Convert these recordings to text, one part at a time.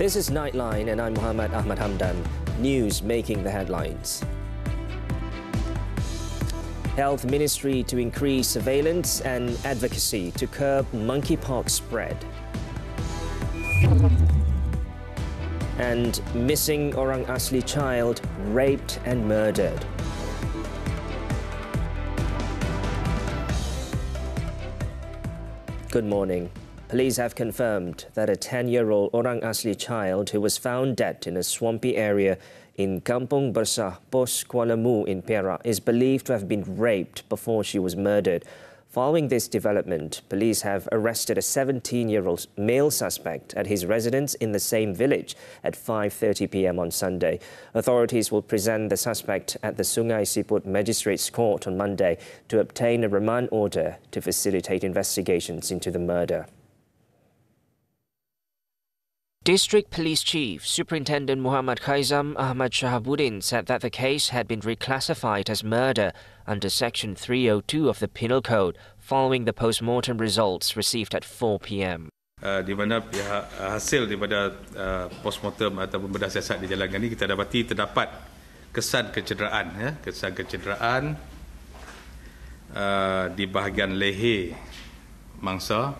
This is Nightline and I'm Muhammed Ahmad Hamdan. News making the headlines. Health Ministry to increase surveillance and advocacy to curb monkeypox spread. And missing Orang Asli child raped and murdered. Good morning. Police have confirmed that a 10-year-old Orang Asli child who was found dead in a swampy area in Kampung Bersah, Pos Kuala Mu in Perak is believed to have been raped before she was murdered. Following this development, police have arrested a 17-year-old male suspect at his residence in the same village at 5:30 p.m. on Sunday. Authorities will present the suspect at the Sungai Siput Magistrates Court on Monday to obtain a remand order to facilitate investigations into the murder. District Police Chief Superintendent Muhammad Ahmad said that the case had been reclassified as murder under Section 302 of the Penal Code following the post-mortem results received at 4 p.m. Di mana pihak hasil daripada post-mortem ataupun bedah siasat di jalan ini kita dapati terdapat kesan kecederaan di bahagian leher mangsa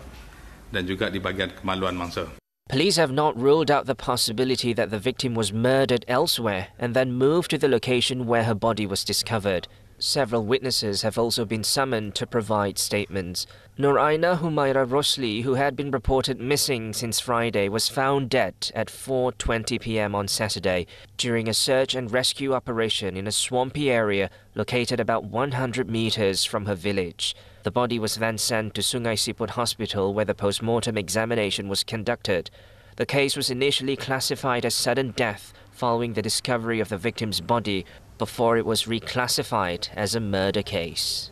dan juga di bahagian kemaluan mangsa. Police have not ruled out the possibility that the victim was murdered elsewhere and then moved to the location where her body was discovered. Several witnesses have also been summoned to provide statements. Noraina Humaira Rosli, who had been reported missing since Friday, was found dead at 4:20 p.m. on Saturday during a search and rescue operation in a swampy area located about 100 meters from her village. The body was then sent to Sungai Siput Hospital where the post-mortem examination was conducted. The case was initially classified as sudden death following the discovery of the victim's body before it was reclassified as a murder case.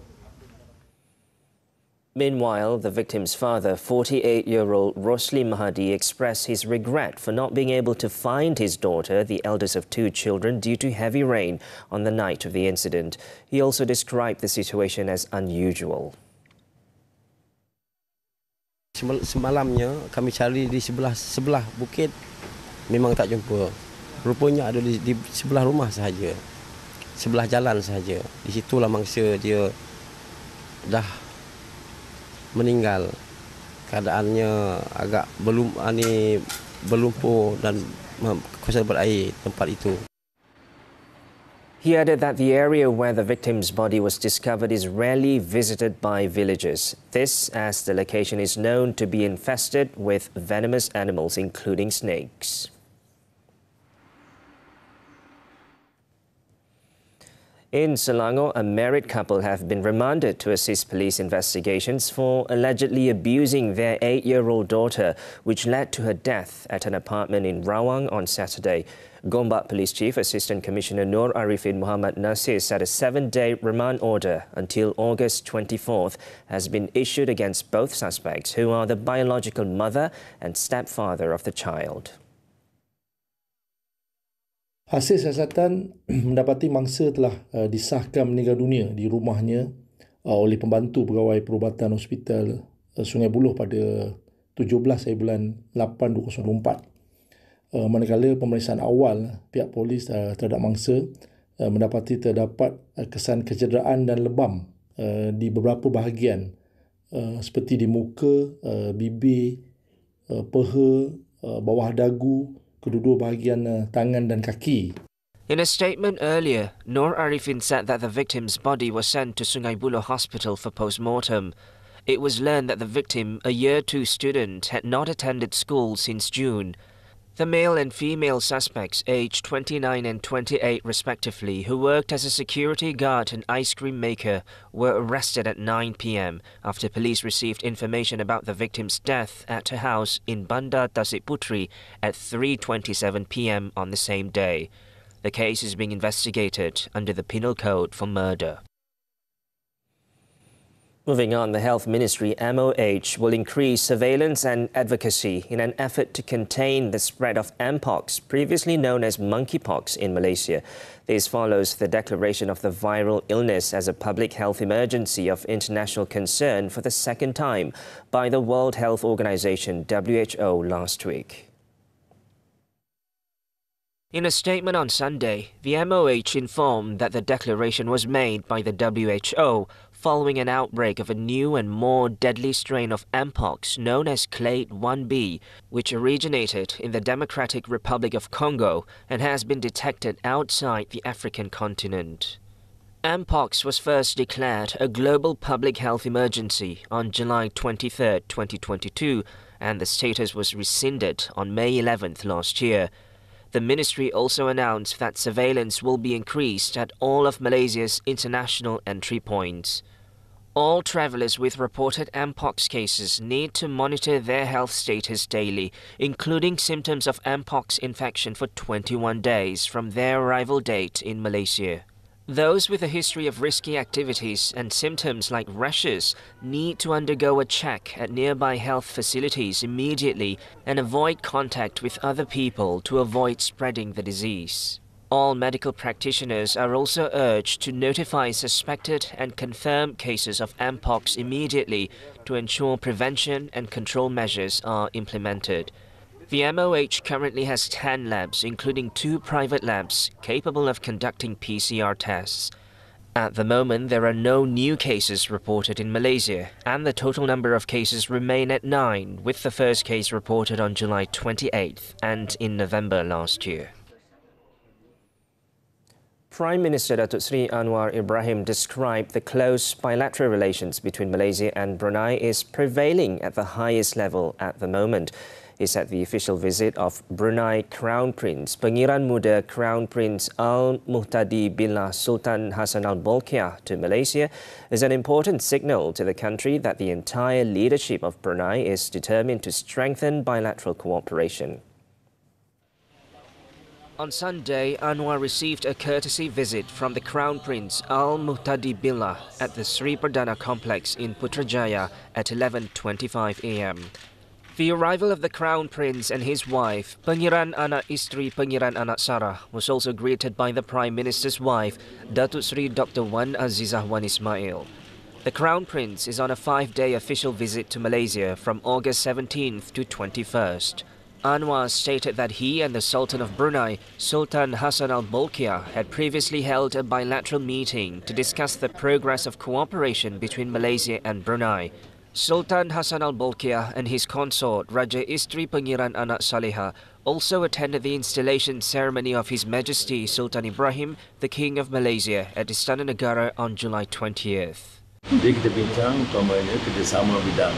Meanwhile, the victim's father, 48-year-old Sri Muhydin, expressed his regret for not being able to find his daughter, the eldest of two children, due to heavy rain on the night of the incident. He also described the situation as unusual. Semalamnya kami cari di sebelah bukit, memang tak jumpa. Rupanya ada di sebelah rumah sahaja, sebelah jalan sahaja. Di situlah mangsa dia dah meninggal. Keadaannya agak berlumpur dan kekuasaan berair tempat itu. He added that the area where the victim's body was discovered is rarely visited by villagers. This as the location is known to be infested with venomous animals, including snakes. In Selangor, a married couple have been remanded to assist police investigations for allegedly abusing their 8-year-old daughter, which led to her death at an apartment in Rawang on Saturday. Gombak Police Chief Assistant Commissioner Nur Arifin Muhammad Nasir said a 7-day remand order until August 24th has been issued against both suspects, who are the biological mother and stepfather of the child. Hasil siasatan mendapati mangsa telah disahkan meninggal dunia di rumahnya oleh pembantu pegawai perubatan Hospital Sungai Buloh pada 17 bulan 8 2024. Manakala pemeriksaan awal pihak polis terhadap mangsa mendapati terdapat kesan kecederaan dan lebam di beberapa bahagian seperti di muka, bibir, peha, bawah dagu, kedua-dua bahagian tangan dan kaki. In a statement earlier, Nur Arifin said that the victim's body was sent to Sungai Buloh Hospital for post-mortem. It was learned that the victim, a Year 2 student, had not attended school since June. The male and female suspects, aged 29 and 28 respectively, who worked as a security guard and ice cream maker, were arrested at 9 p.m. after police received information about the victim's death at her house in Bandar Tasik Putri at 3:27 p.m. on the same day. The case is being investigated under the Penal Code for murder. Moving on, the Health Ministry MOH will increase surveillance and advocacy in an effort to contain the spread of Mpox, previously known as monkeypox, in Malaysia. This follows the declaration of the viral illness as a public health emergency of international concern for the second time by the World Health Organization (WHO) last week. In a statement on Sunday, the MOH informed that the declaration was made by the WHO following an outbreak of a new and more deadly strain of Mpox known as Clade 1b, which originated in the Democratic Republic of Congo and has been detected outside the African continent. Mpox was first declared a global public health emergency on July 23, 2022, and the status was rescinded on May 11th last year. The ministry also announced that surveillance will be increased at all of Malaysia's international entry points. All travellers with reported Mpox cases need to monitor their health status daily, including symptoms of Mpox infection for 21 days from their arrival date in Malaysia. Those with a history of risky activities and symptoms like rashes need to undergo a check at nearby health facilities immediately and avoid contact with other people to avoid spreading the disease. All medical practitioners are also urged to notify suspected and confirmed cases of Mpox immediately to ensure prevention and control measures are implemented. The MOH currently has 10 labs, including 2 private labs, capable of conducting PCR tests. At the moment, there are no new cases reported in Malaysia, and the total number of cases remain at 9, with the first case reported on July 28th and in November last year. Prime Minister Datuk Sri Anwar Ibrahim described the close bilateral relations between Malaysia and Brunei is prevailing at the highest level at the moment. He said the official visit of Brunei Crown Prince Pangeran Muda Crown Prince Al-Muhtadi Billah Sultan Hassan Al-Bolkiah to Malaysia is an important signal to the country that the entire leadership of Brunei is determined to strengthen bilateral cooperation. On Sunday, Anwar received a courtesy visit from the Crown Prince Al-Muhtadi Billah at the Sri Perdana complex in Putrajaya at 11:25 a.m. The arrival of the Crown Prince and his wife, Pangeran Anak Isteri Pangeran Anak Sarah, was also greeted by the Prime Minister's wife, Datuk Sri Dr. Wan Azizah Wan Ismail. The Crown Prince is on a 5-day official visit to Malaysia from August 17th to 21st. Anwar stated that he and the Sultan of Brunei, Sultan Hassan Al-Bolkiah, had previously held a bilateral meeting to discuss the progress of cooperation between Malaysia and Brunei. Sultan Hassan Al-Bolkiah and his consort, Raja Isteri Pangeran Anak Saleha, also attended the installation ceremony of His Majesty Sultan Ibrahim, the King of Malaysia, at Istana Negara on July 20th. Jadi kita bincang utamanya kerjasama bidang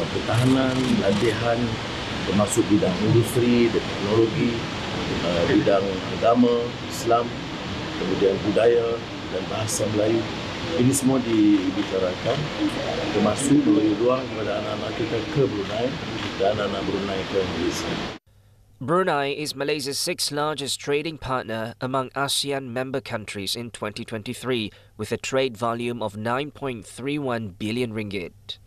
pertahanan, latihan, termasuk bidang industri dan teknologi, bidang agama, Islam, kemudian budaya dan bahasa Melayu. Ini semua dibicarakan, termasuk memberi ruang kepada anak-anak kita ke Brunei dan anak-anak Brunei ke Malaysia. Brunei is Malaysia's 6th largest trading partner among ASEAN member countries in 2023, with a trade volume of 9.31 billion ringgit.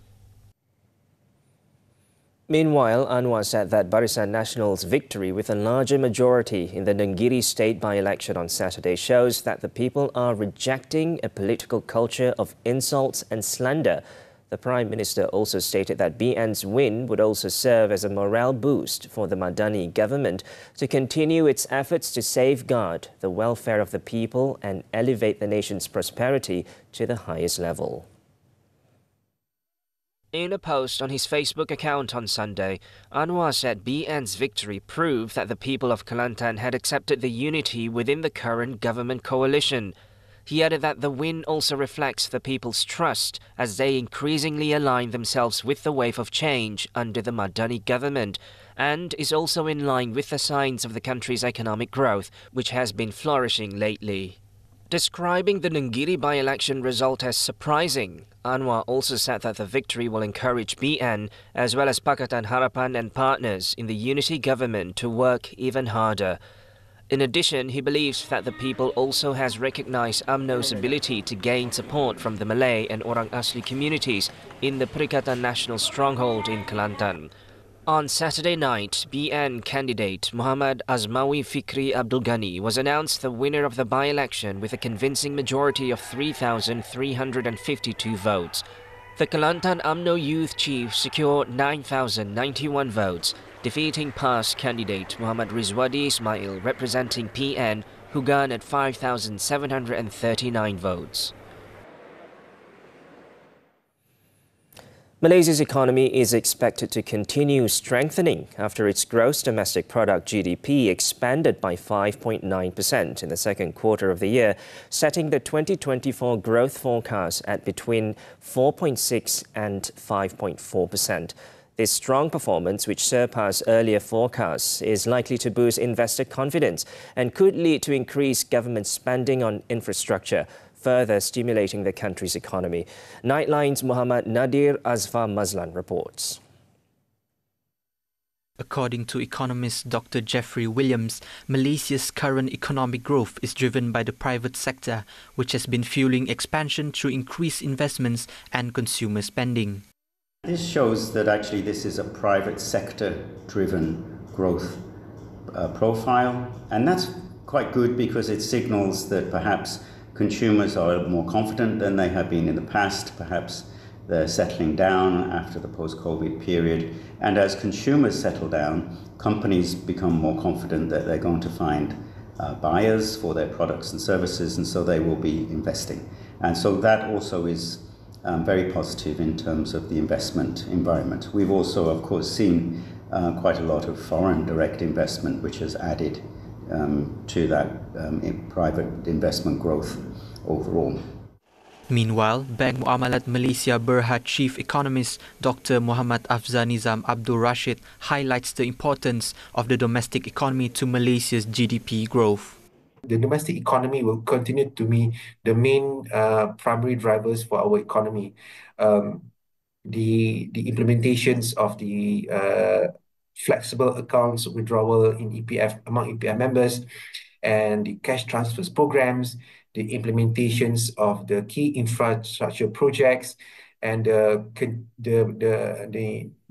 Meanwhile, Anwar said that Barisan Nasional's victory with a larger majority in the Nenggiri state by-election on Saturday shows that the people are rejecting a political culture of insults and slander. The Prime Minister also stated that BN's win would also serve as a morale boost for the Madani government to continue its efforts to safeguard the welfare of the people and elevate the nation's prosperity to the highest level. In a post on his Facebook account on Sunday, Anwar said BN's victory proved that the people of Kelantan had accepted the unity within the current government coalition. He added that the win also reflects the people's trust as they increasingly align themselves with the wave of change under the Madani government, and is also in line with the signs of the country's economic growth, which has been flourishing lately. Describing the Nenggiri by-election result as surprising, Anwar also said that the victory will encourage BN as well as Pakatan Harapan and partners in the unity government to work even harder. In addition, he believes that the people also has recognized UMNO's ability to gain support from the Malay and Orang Asli communities in the Perikatan Nasional stronghold in Kelantan. On Saturday night, BN candidate Muhammad Azmawi Fikri Abdul Ghani was announced the winner of the by-election with a convincing majority of 3,352 votes. The Kelantan UMNO Youth Chief secured 9,091 votes, defeating past candidate Muhammad Rizwadi Ismail representing PN, who garnered 5,739 votes. Malaysia's economy is expected to continue strengthening after its gross domestic product GDP expanded by 5.9% in the second quarter of the year, setting the 2024 growth forecast at between 4.6 and 5.4%. This strong performance, which surpassed earlier forecasts, is likely to boost investor confidence and could lead to increased government spending on infrastructure, further stimulating the country's economy. Nightline's Muhammad Nadir Azfar Mazlan reports. According to economist Dr. Jeffrey Williams, Malaysia's current economic growth is driven by the private sector, which has been fueling expansion through increased investments and consumer spending. This shows that actually this is a private sector-driven growth profile, and that's quite good because it signals that perhaps consumers are more confident than they have been in the past. Perhaps they're settling down after the post-COVID period. And as consumers settle down, companies become more confident that they're going to find buyers for their products and services, and so they will be investing. And so that also is very positive in terms of the investment environment. We've also, of course, seen quite a lot of foreign direct investment, which has added to that private investment growth overall. Meanwhile, Bank Muamalat Malaysia Berhad Chief Economist Dr. Muhammad Afzal Nizam Abdul Rashid highlights the importance of the domestic economy to Malaysia's GDP growth. The domestic economy will continue to be the main primary drivers for our economy. The implementations of the flexible accounts withdrawal in EPF among EPF members and the cash transfers programs, the implementations of the key infrastructure projects, and the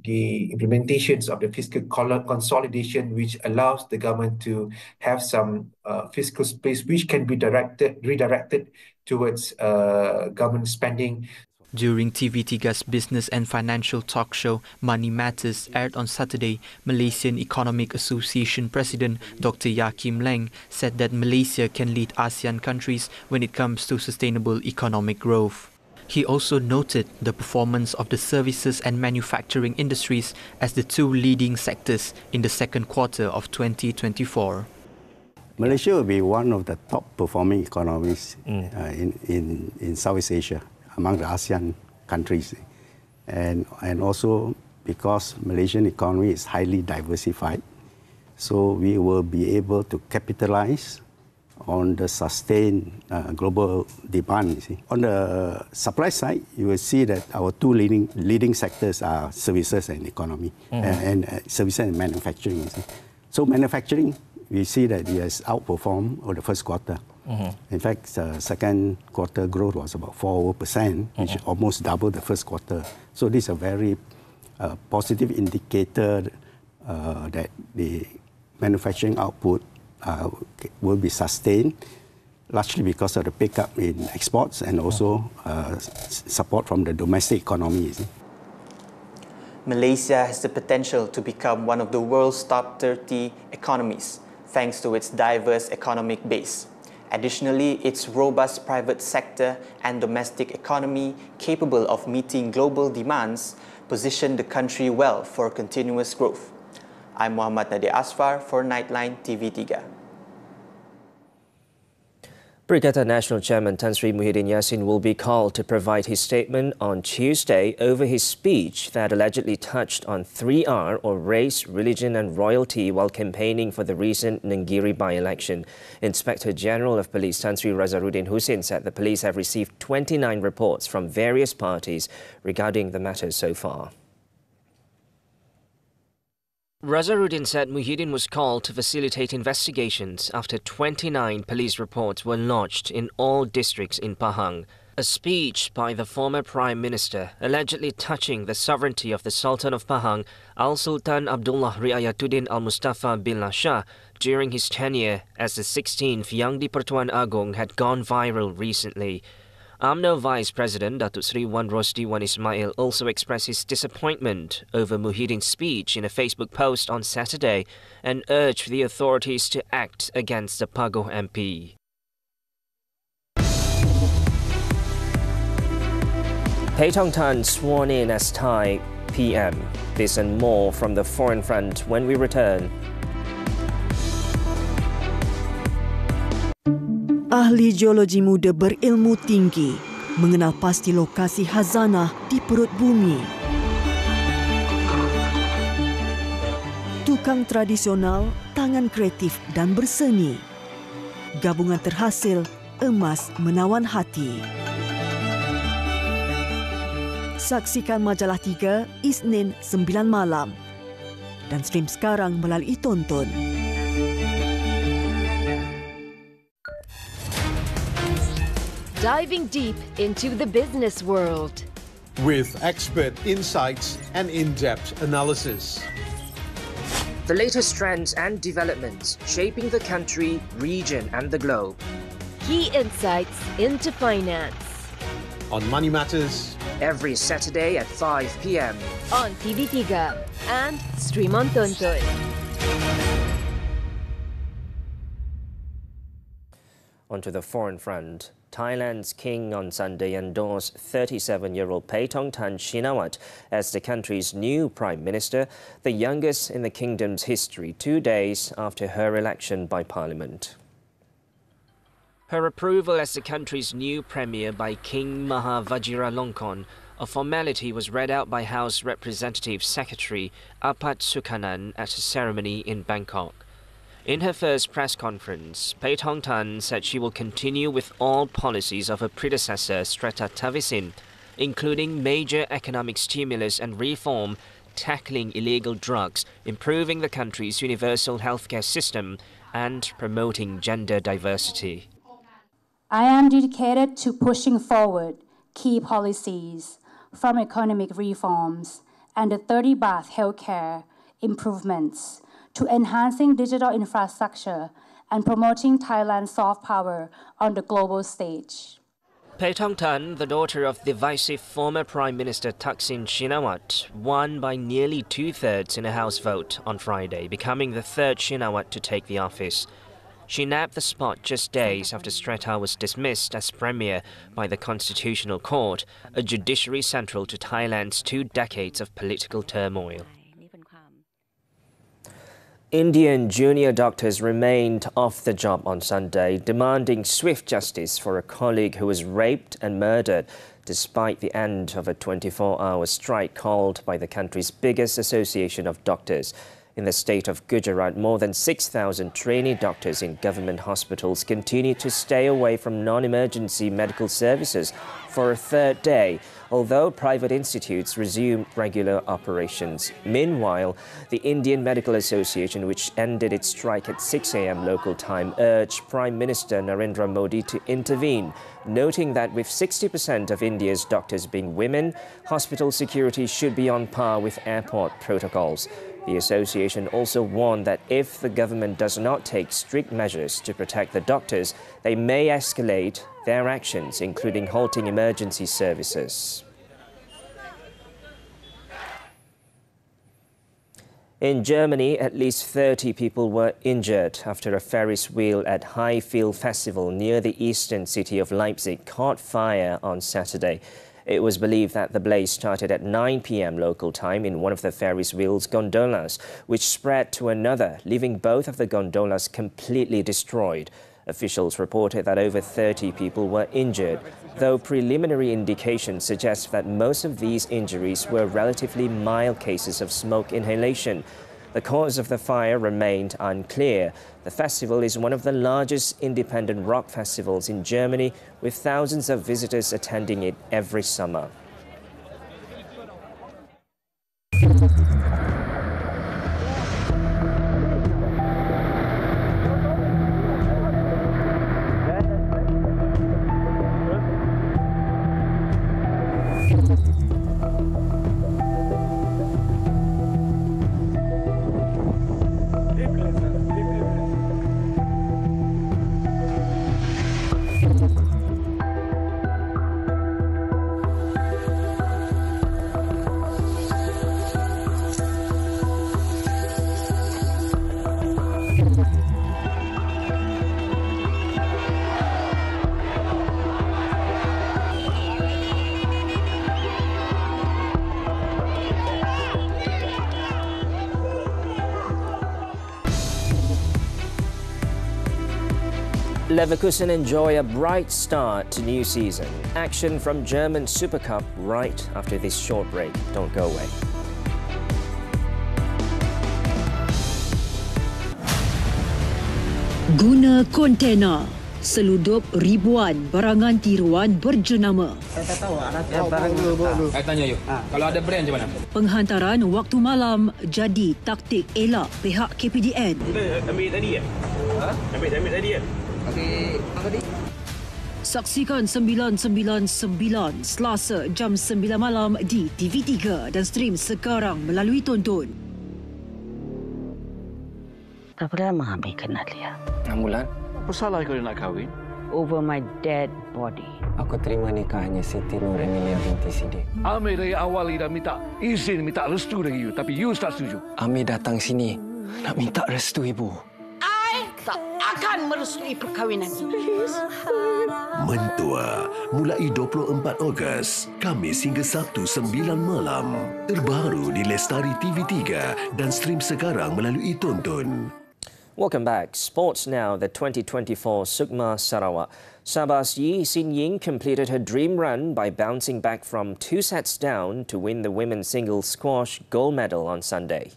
implementations of the fiscal consolidation, which allows the government to have some fiscal space which can be redirected towards government spending. During TV3's business and financial talk show Money Matters, aired on Saturday, Malaysian Economic Association President Dr. Yakim Leng said that Malaysia can lead ASEAN countries when it comes to sustainable economic growth. He also noted the performance of the services and manufacturing industries as the two leading sectors in the second quarter of 2024. Malaysia will be one of the top performing economies in Southeast Asia, among the ASEAN countries. And also because Malaysian economy is highly diversified, so we will be able to capitalize on the sustained global demand. You see. On the supply side, you will see that our two leading sectors are services and economy, and services and manufacturing. You see. So manufacturing, we see that it has outperformed over the first quarter. In fact, the second quarter growth was about 4%, which almost doubled the first quarter. So this is a very positive indicator that the manufacturing output will be sustained, largely because of the pickup in exports and also support from the domestic economy. Malaysia has the potential to become one of the world's top 30 economies, thanks to its diverse economic base. Additionally, its robust private sector and domestic economy capable of meeting global demands position the country well for continuous growth. I'm Muhammad Nadir Asfar for Nightline TV3. Brigadier National Chairman Tan Sri Muhydin Yassin will be called to provide his statement on Tuesday over his speech that allegedly touched on 3R or race, religion and royalty while campaigning for the recent Nenggiri by-election. Inspector General of Police Tan Sri Razaruddin Hussein said the police have received 29 reports from various parties regarding the matter so far. Razaruddin said Muhydin was called to facilitate investigations after 29 police reports were lodged in all districts in Pahang. A speech by the former Prime Minister allegedly touching the sovereignty of the Sultan of Pahang, Al-Sultan Abdullah Riayatuddin Al-Mustafa Billah Shah, during his tenure as the 16th Yang di-Pertuan Agong had gone viral recently. UMNO Vice President Datuk Sri Wan Rosdi Wan Ismail also expressed his disappointment over Muhydin's speech in a Facebook post on Saturday and urged the authorities to act against the Pagoh MP. Paetong Tan sworn in as Thai PM. This and more from the Foreign Front when we return. Ahli geologi muda berilmu tinggi mengenal pasti lokasi khazanah di perut bumi. Tukang tradisional, tangan kreatif dan berseni. Gabungan terhasil emas menawan hati. Saksikan Majalah 3 Isnin 9 malam dan stream sekarang melalui Tonton. Diving deep into the business world with expert insights and in-depth analysis. The latest trends and developments shaping the country, region and the globe. Key insights into finance. On Money Matters. Every Saturday at 5 p.m. on TV3 and stream on Tonton. Onto the foreign front. Thailand's king on Sunday endorsed 37-year-old Paetong Tan Shinawat as the country's new prime minister, the youngest in the kingdom's history, 2 days after her election by parliament. Her approval as the country's new premier by King Maha Vajiralongkorn, a formality, was read out by House Representative Secretary Ahmad at a ceremony in Bangkok. In her first press conference, Paetong Tan said she will continue with all policies of her predecessor Srettha Thavisin, including major economic stimulus and reform, tackling illegal drugs, improving the country's universal healthcare system, and promoting gender diversity. I am dedicated to pushing forward key policies from economic reforms and the 30 baht healthcare improvements to enhancing digital infrastructure and promoting Thailand's soft power on the global stage. Paetong Tan, the daughter of divisive former Prime Minister Thaksin Shinawat, won by nearly 2/3 in a House vote on Friday, becoming the third Shinawat to take the office. She nabbed the spot just days after Srettha was dismissed as premier by the Constitutional Court, a judiciary central to Thailand's 2 decades of political turmoil. Indian junior doctors remained off the job on Sunday, demanding swift justice for a colleague who was raped and murdered, despite the end of a 24-hour strike called by the country's biggest association of doctors. In the state of Gujarat, more than 6,000 trainee doctors in government hospitals continue to stay away from non-emergency medical services for a third day, although private institutes resumed regular operations. Meanwhile, the Indian Medical Association, which ended its strike at 6 a.m. local time, urged Prime Minister Narendra Modi to intervene, noting that with 60% of India's doctors being women, hospital security should be on par with airport protocols. The association also warned that if the government does not take strict measures to protect the doctors, they may escalate their actions, including halting emergency services. In Germany, at least 30 people were injured after a Ferris wheel at Highfield Festival near the eastern city of Leipzig caught fire on Saturday. It was believed that the blaze started at 9 p.m. local time in one of the Ferris wheel's gondolas, which spread to another, leaving both of the gondolas completely destroyed. Officials reported that over 30 people were injured, though preliminary indications suggest that most of these injuries were relatively mild cases of smoke inhalation. The cause of the fire remained unclear. The festival is one of the largest independent rock festivals in Germany, with thousands of visitors attending it every summer. Leverkusen enjoy a bright start to new season. Action from German Super Cup right after this short break. Don't go away. Guna kontena, seludup ribuan barangan tiruan berjenama. Saya tak tahu ada barang saya tanya you. Kalau ada brand macam mana? Penghantaran waktu malam jadi taktik elak pihak KPDN. Ambil tadi ya? Ambil tadi ya? Apa tadi? Saksikan 999 Selasa jam 9 malam di TV3 dan stream sekarang melalui Tonton. Berapa lama Amir kenal dia? 6 bulan. Apa salah kau nak kahwin? Over my dead body. Aku terima nikahnya Siti Nur Emilia binti Sidik. Amir dari awal dah minta izin, minta restu dari you, tapi you tak setuju. Amir datang sini nak minta restu ibu. Tak akan merestui perkahwinan ini. Mentua, mulai 24 Ogos, Khamis hingga Sabtu 9 malam. Terbaru di Lestari TV3 dan stream sekarang melalui Tonton. Welcome back. Sports now. The 2024 Sukma Sarawak. Sabah's Yi Sin Ying completed her dream run by bouncing back from 2 sets down to win the women's singles squash gold medal on Sunday.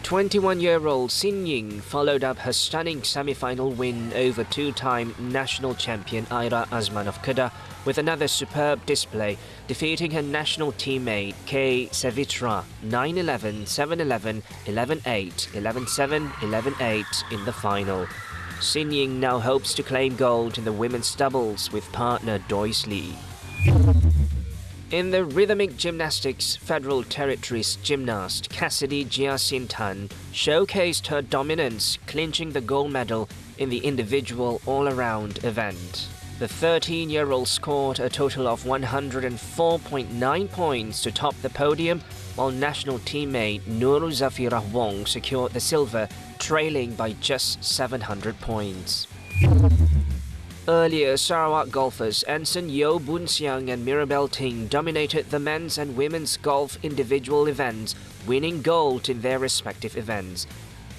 21-year-old Sin Ying followed up her stunning semi-final win over two-time national champion Aira Azman of Kedah with another superb display, defeating her national teammate K. Savitra 9-11, 7-11, 11-8, 11-7, 11-8 in the final. Sin Ying now hopes to claim gold in the women's doubles with partner Dois Lee. In the rhythmic gymnastics, Federal Territories gymnast Cassidy Jiasintan showcased her dominance, clinching the gold medal in the individual all-around event. The 13-year-old scored a total of 104.9 points to top the podium, while national teammate Nurul Zafirah Wong secured the silver, trailing by just 700 points. Earlier, Sarawak golfers Anson Yeo Boon Siang and Mirabel Ting dominated the men's and women's golf individual events, winning gold in their respective events.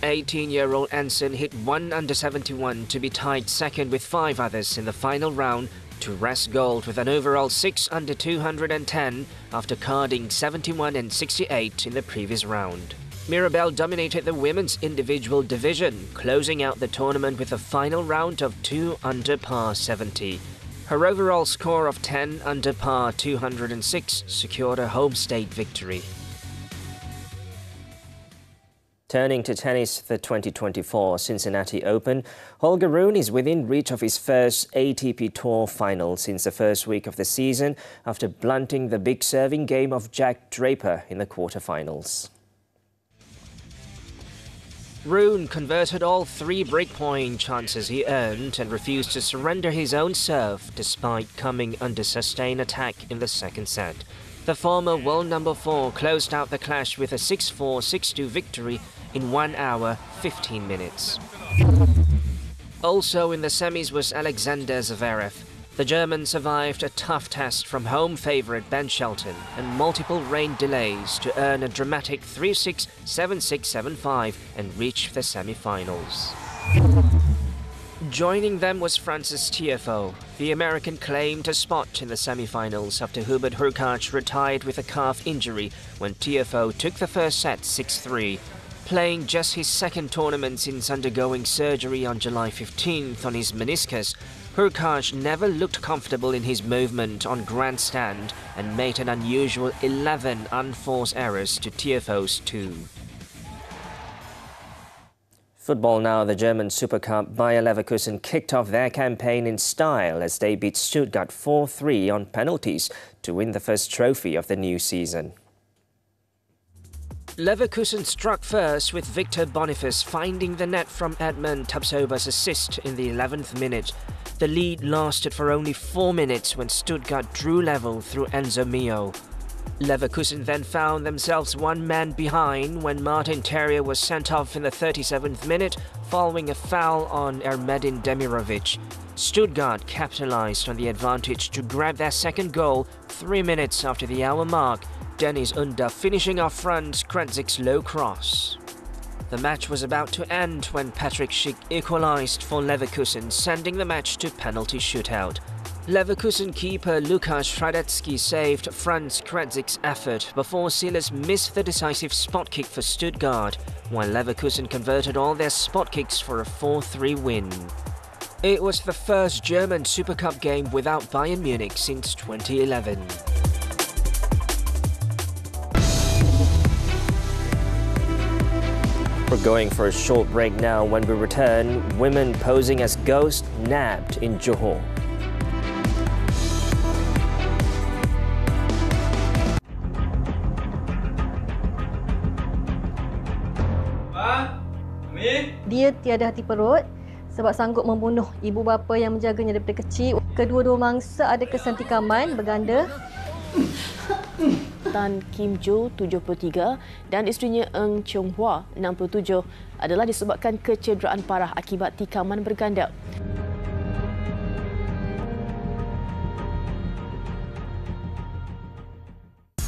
18-year-old Anson hit 1 under 71 to be tied second with 5 others in the final round to wrest gold with an overall 6 under 210 after carding 71 and 68 in the previous round. Mirabel dominated the women's individual division, closing out the tournament with a final round of 2 under par 70. Her overall score of 10 under par 206 secured a home state victory. Turning to tennis, the 2024 Cincinnati Open, Holger Rune is within reach of his first ATP Tour final since the first week of the season after blunting the big serving game of Jack Draper in the quarterfinals. Rune converted all 3 breakpoint chances he earned and refused to surrender his own serve despite coming under sustained attack in the second set. The former world number 4 closed out the clash with a 6-4, 6-2 victory in 1 hour, 15 minutes. Also in the semis was Alexander Zverev. The German survived a tough test from home favourite Ben Shelton and multiple rain delays to earn a dramatic 3-6, 7-6, 7-5 and reach the semi-finals. Joining them was Francis Tiafoe. The American claimed a spot in the semi-finals after Hubert Hurkacz retired with a calf injury when Tiafoe took the first set 6-3. Playing just his second tournament since undergoing surgery on July 15th on his meniscus, Hurkacz never looked comfortable in his movement on grandstand and made an unusual 11 unforced errors to Tiafoe's 2. Football now. The German Super Cup. Bayer Leverkusen kicked off their campaign in style as they beat Stuttgart 4-3 on penalties to win the first trophy of the new season. Leverkusen struck first with Victor Boniface finding the net from Edmund Tapsoba's assist in the 11th minute. The lead lasted for only 4 minutes when Stuttgart drew level through Enzo Mio. Leverkusen then found themselves one man behind when Martin Terrier was sent off in the 37th minute following a foul on Ermedin Demirovic. Stuttgart capitalized on the advantage to grab their second goal 3 minutes after the hour mark, Dennis Unda finishing off front Kretzik's low cross. The match was about to end when Patrick Schick equalized for Leverkusen, sending the match to penalty shootout. Leverkusen keeper Lukas Hradecki saved Franz Kretzik's effort before Silas missed the decisive spot kick for Stuttgart, while Leverkusen converted all their spot kicks for a 4-3 win. It was the first German Super Cup game without Bayern Munich since 2011. We're going for a short break now. When we return, women posing as ghosts nabbed in Johor. Dia tiada hati perut sebab sanggup membunuh ibu bapa yang menjaganya daripada kecil. Kedua-dua mangsa ada kesentikaman berganda. Tan Kim Jo, 73, dan isterinya Eng Chong Hua, 67, adalah disebabkan kecederaan parah akibat tikaman berganda.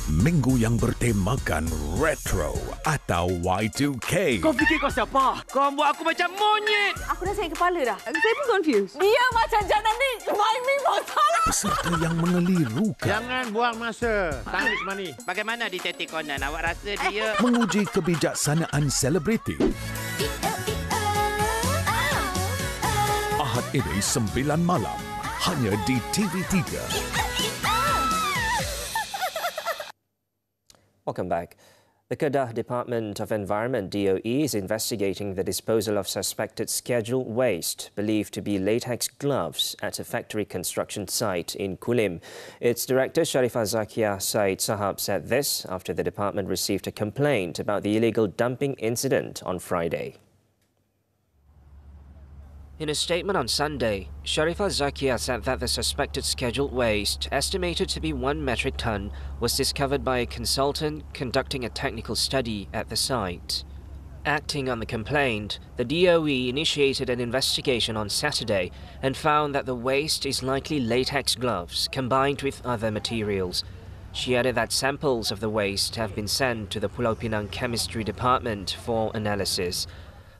Minggu yang bertemakan retro atau Y2K. Kau fikir kau siapa? Kau buat aku macam monyet. Aku dah sakit kepala dah. Saya pun confused. Dia macam jangan ni. Main masalah. Peserta yang mengelirukan. Jangan buang masa. Tangis mani. Bagaimana di Tetik Konan? Awak rasa dia... Menguji kebijaksanaan selebriti. Ahad ini 9 malam. Hanya di TV3. Welcome back. The Kedah Department of Environment DOE is investigating the disposal of suspected scheduled waste believed to be latex gloves at a factory construction site in Kulim. Its director Sharifah Zakia Said Sahab said this after the department received a complaint about the illegal dumping incident on Friday. In a statement on Sunday, Sharifah Zakia said that the suspected scheduled waste, estimated to be 1 metric ton, was discovered by a consultant conducting a technical study at the site. Acting on the complaint, the DOE initiated an investigation on Saturday and found that the waste is likely latex gloves combined with other materials. She added that samples of the waste have been sent to the Pulau Pinang Chemistry Department for analysis.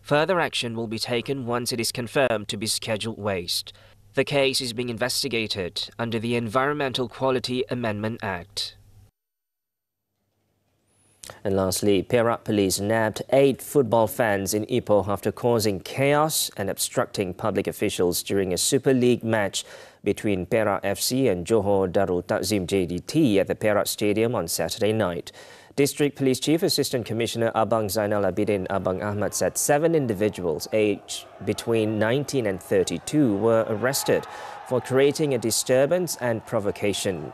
Further action will be taken once it is confirmed to be scheduled waste. The case is being investigated under the Environmental Quality Amendment Act. And lastly, Perak Police nabbed 8 football fans in Ipoh after causing chaos and obstructing public officials during a Super League match between Perak FC and Johor Darul Takzim JDT at the Perak Stadium on Saturday night. District Police Chief Assistant Commissioner Abang Zainal Abidin Abang Ahmad said 7 individuals aged between 19 and 32 were arrested for creating a disturbance and provocation.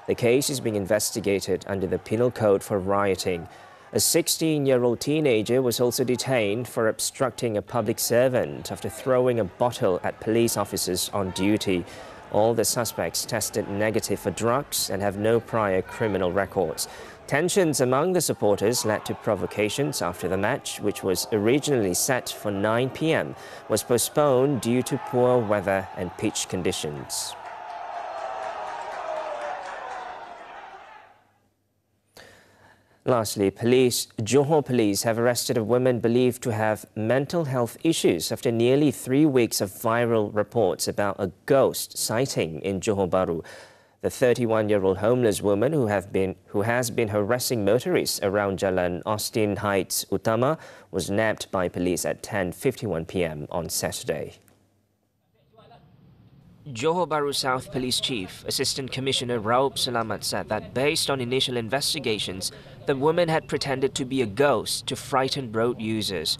The case is being investigated under the Penal Code for rioting. A 16-year-old teenager was also detained for obstructing a public servant after throwing a bottle at police officers on duty. All the suspects tested negative for drugs and have no prior criminal records. Tensions among the supporters led to provocations after the match, which was originally set for 9 p.m, was postponed due to poor weather and pitch conditions. Lastly, Johor police have arrested a woman believed to have mental health issues after nearly 3 weeks of viral reports about a ghost sighting in Johor Bahru. The 31-year-old homeless woman who has been harassing motorists around Jalan Austin Heights Utama was nabbed by police at 10:51 p.m. on Saturday. Johor Bahru South Police Chief, Assistant Commissioner Raub Selamat said that based on initial investigations, the woman had pretended to be a ghost to frighten road users.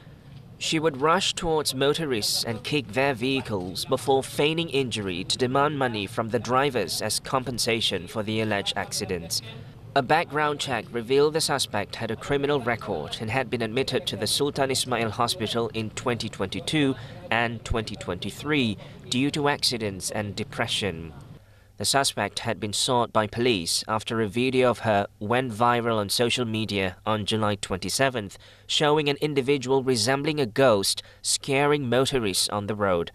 She would rush towards motorists and kick their vehicles before feigning injury to demand money from the drivers as compensation for the alleged accidents. A background check revealed the suspect had a criminal record and had been admitted to the Sultan Ismail Hospital in 2022 and 2023 due to accidents and depression. The suspect had been sought by police after a video of her went viral on social media on July 27th, showing an individual resembling a ghost scaring motorists on the road.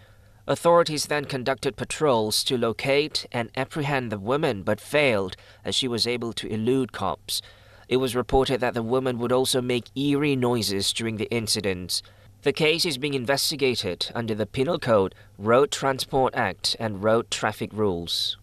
Authorities then conducted patrols to locate and apprehend the woman, but failed as she was able to elude cops. It was reported that the woman would also make eerie noises during the incidents. The case is being investigated under the Penal Code, Road Transport Act and Road Traffic Rules.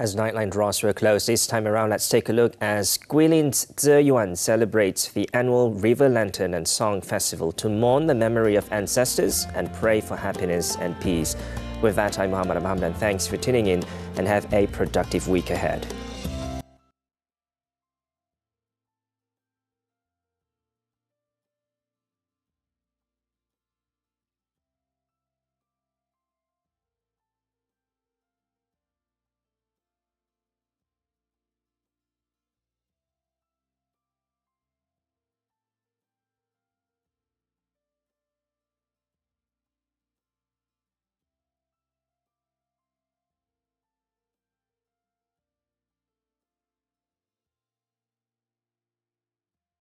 As Nightline draws to a close, this time around, let's take a look as Guilin's Zeyuan celebrates the annual River Lantern and Song Festival to mourn the memory of ancestors and pray for happiness and peace. With that, I'm Muhammed. Hamdan. Thanks for tuning in and have a productive week ahead.